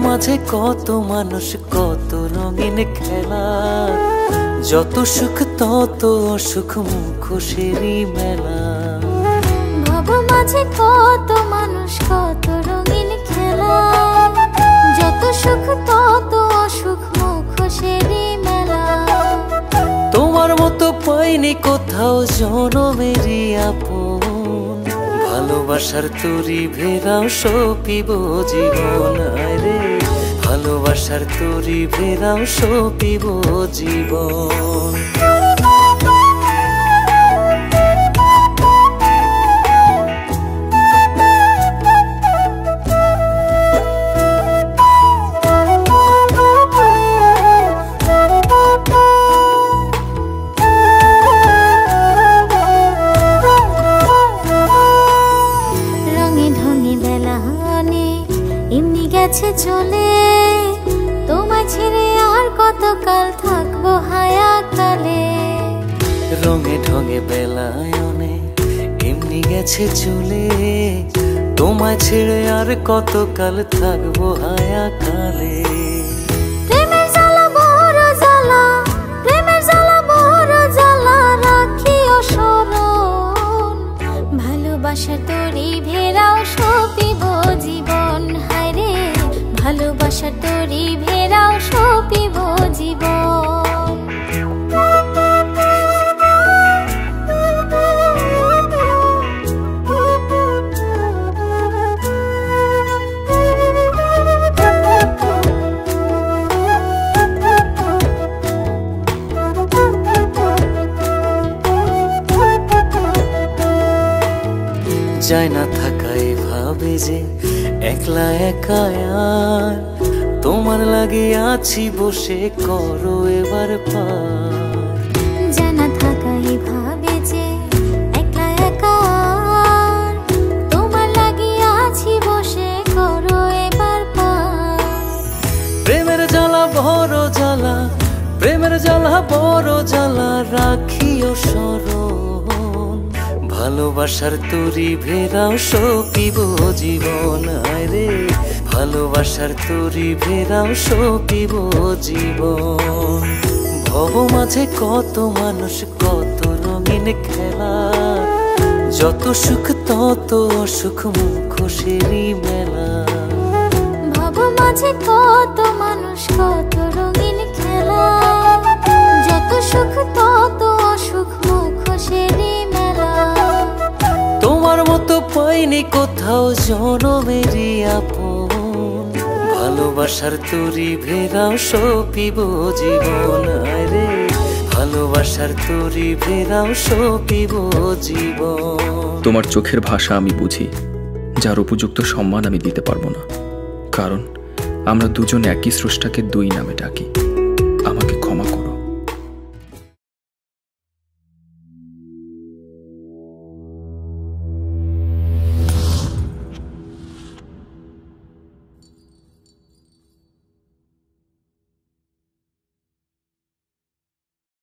মাঝে কত মানুষ, কত রঙিন খেলা, যত সুখ তত অসুখ, মুখোশেরই মেলা। ভব মাঝে কত মানুষ, কত রঙিন খেলা, যত সুখ তত অসুখ, মুখোশেরই মেলা। তোমার মতো পাইনি কোথাও জনমেরই আপন, ভালোবাসার তরি ভেরাও সপিব জীবন। আরে ভালোবাসার তরি ভেরাও সপিব জীবন। এমনি গেছে চলে, তোমায় ছেড়ে আর কতকাল থাকবো হায়াকালে। রঙে ঢঙে বেলায়নে এমনি গেছে চলে, তোমায় ছেড়ে আর কতকাল থাকবো হায়াকালে। প্রেমের জ্বালা বড় জ্বালা, প্রেমের জ্বালা বড় জ্বালা, রাখিও স্মরণ। ভালোবাসার তরি ভেরাও সপিব জীবন। হায়রে ভালোবাসার তরি ভেরাও সপিব জীবন। যায় না থাকাই ভাবে যে একলা একা আর, তোমার লাগে আছি বসে, করো এবার পার। যায় না থাকাই ভাবে যে একলা একা আর, তোমার লাগে আছি বসে, করো এবার পার। প্রেমের জ্বালা বড় জ্বালা, প্রেমের জ্বালা বড় জ্বালা, রাখিও স্মরণ। ভালোবাসার তরি ভেরাও সপিব জীবন। আরে ভালোবাসার তরি ভেরাও সপিব জীবন। ভব মাঝে কত মানুষ, কত রঙিন খেলা, যত সুখ তত অসুখ, মুখোশেরই মেলা। ভব মাঝে কত মানুষ, কত রঙিন খেলা, যত সুখ তত অসুখ, মুখোশেরই মেলা। তোমার মতো পাইনি কোথাও জনমেরই আপন, ভালোবাসার তরি ভেরাও সপিব জীবন। আরে ভালোবাসার তরি ভেরাও সপিব জীবন। তোমার চোখের ভাষা আমি বুঝি, যার উপযুক্ত সম্মান আমি দিতে পারবো না, কারণ আমরা দুজন একই স্রষ্টাকে দুই নামে ডাকি।